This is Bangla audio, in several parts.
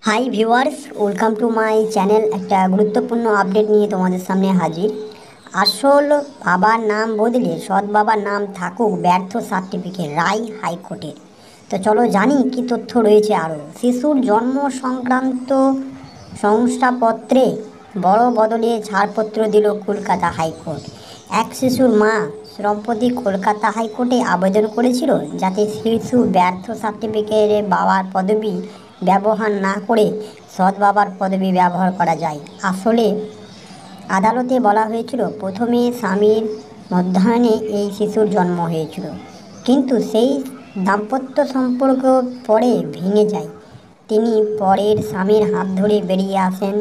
Hi viewers, welcome to my channel. একটা গুরুত্বপূর্ণ আপডেট নিয়ে তোমাদের সামনে হাজির। আসল বাবার নাম বদলে সৎ বাবার নাম থাকুক ব্যর্থ সার্টিফিকেট, রায় হাইকোর্টের। তো চলো জানি কি তথ্য রয়েছে আরও। শিশুর জন্ম সংক্রান্ত শংসাপত্রে বড় বদলে ছাড়পত্র দিল কলকাতা হাইকোর্ট। এক শিশুর মা সম্প্রতি কলকাতা হাইকোর্টে আবেদন করেছিল যাতে শিশু ব্যর্থ সার্টিফিকেটে বাবার পদবি ব্যবহার না করে সৎ বাবার পদবি ব্যবহার করা যায়। আসলে আদালতে বলা হয়েছিল প্রথমে স্বামীর মধ্যাহ্নে এই শিশুর জন্ম হয়েছিল, কিন্তু সেই দাম্পত্য সম্পর্ক পরে ভেঙে যায়। তিনি পরের স্বামীর হাত ধরে বেরিয়ে আসেন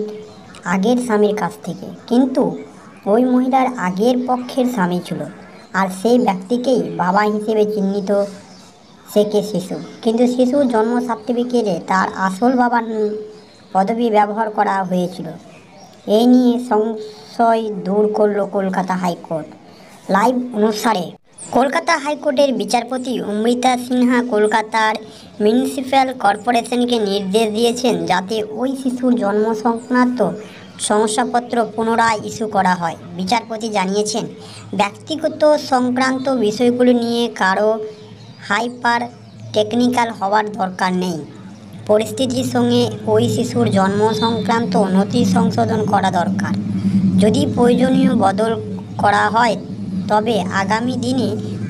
আগের স্বামীর কাছ থেকে, কিন্তু ওই মহিলার আগের পক্ষের স্বামী ছিল, আর সেই ব্যক্তিকেই বাবা হিসেবে চিহ্নিত শেখে শিশু। কিন্তু শিশুর জন্ম সার্টিফিকেটে তার আসল বাবার পদবি ব্যবহার করা হয়েছিল। এই নিয়ে সংশয় দূর করল কলকাতা হাইকোর্ট। লাইভ অনুসারে কলকাতা হাইকোর্টের বিচারপতি অমৃতা সিনহা কলকাতার মিউনিসিপ্যাল কর্পোরেশনকে নির্দেশ দিয়েছেন যাতে ওই শিশুর জন্ম সংক্রান্ত শংসাপত্র পুনরায় ইস্যু করা হয়। বিচারপতি জানিয়েছেন, ব্যক্তিগত সংক্রান্ত বিষয়গুলো নিয়ে কারো হাইপার টেকনিক্যাল হওয়ার দরকার নেই। পরিস্থিতির সঙ্গে ওই শিশুর জন্ম সংক্রান্ত নথি সংশোধন করা দরকার। যদি প্রয়োজনীয় বদল করা হয় তবে আগামী দিনে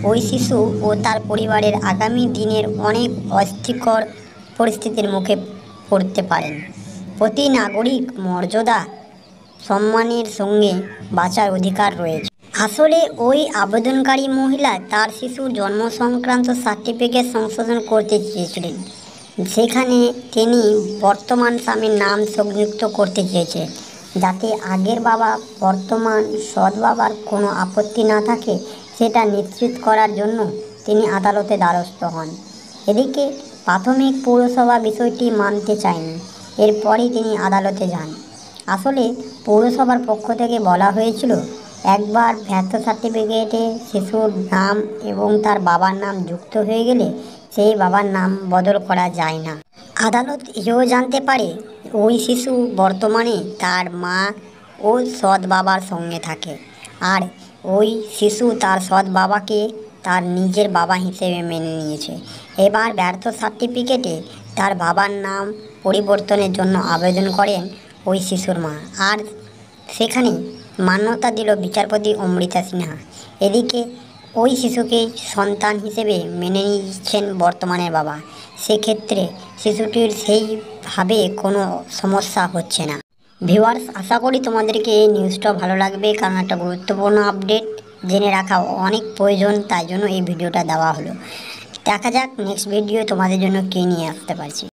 ওই শিশু ও তার পরিবারের আগামী দিনের অনেক অস্থিকর পরিস্থিতির মুখে পড়তে পারেন। প্রতি নাগরিক মর্যাদা সম্মানের সঙ্গে বাঁচার অধিকার রয়েছে। আসলে ওই আবেদনকারী মহিলা তার শিশুর জন্ম সংক্রান্ত সার্টিফিকেট সংশোধন করতে চেয়েছিলেন। সেখানে তিনি বর্তমান স্বামীর নাম সংযুক্ত করতে চেয়েছিলেন যাতে আগের বাবা বর্তমান সৎ বাবার কোনো আপত্তি না থাকে। সেটা নিশ্চিত করার জন্য তিনি আদালতে দ্বারস্থ হন। এদিকে প্রাথমিক পৌরসভা বিষয়টি মানতে চায়নি, এরপরই তিনি আদালতে যান। আসলে পৌরসভার পক্ষ থেকে বলা হয়েছিল, একবার ব্যর্থ সার্টিফিকেটে শিশুর নাম এবং তার বাবার নাম যুক্ত হয়ে গেলে সেই বাবার নাম বদল করা যায় না। আদালত এও জানতে পারে ওই শিশু বর্তমানে তার মা ও সৎ বাবার সঙ্গে থাকে, আর ওই শিশু তার সৎ বাবাকে তার নিজের বাবা হিসেবে মেনে নিয়েছে। এবার ব্যর্থ সার্টিফিকেটে তার বাবার নাম পরিবর্তনের জন্য আবেদন করেন ওই শিশুর মা, আর সেখানে মান্যতা দিল বিচারপতি অমৃতা সিনহা। এদিকে ওই শিশুকে সন্তান হিসেবে মেনে নিচ্ছেন বর্তমানের বাবা। সেক্ষেত্রে শিশুটির সেইভাবে কোনো সমস্যা হচ্ছে না। ভিউয়ার্স, আশা করি তোমাদেরকে এই নিউজটা ভালো লাগবে, কারণ একটা গুরুত্বপূর্ণ আপডেট জেনে রাখা অনেক প্রয়োজন, তাই জন্য এই ভিডিওটা দেওয়া হলো। দেখা যাক নেক্সট ভিডিও তোমাদের জন্য কী নিয়ে আসতে পারছি।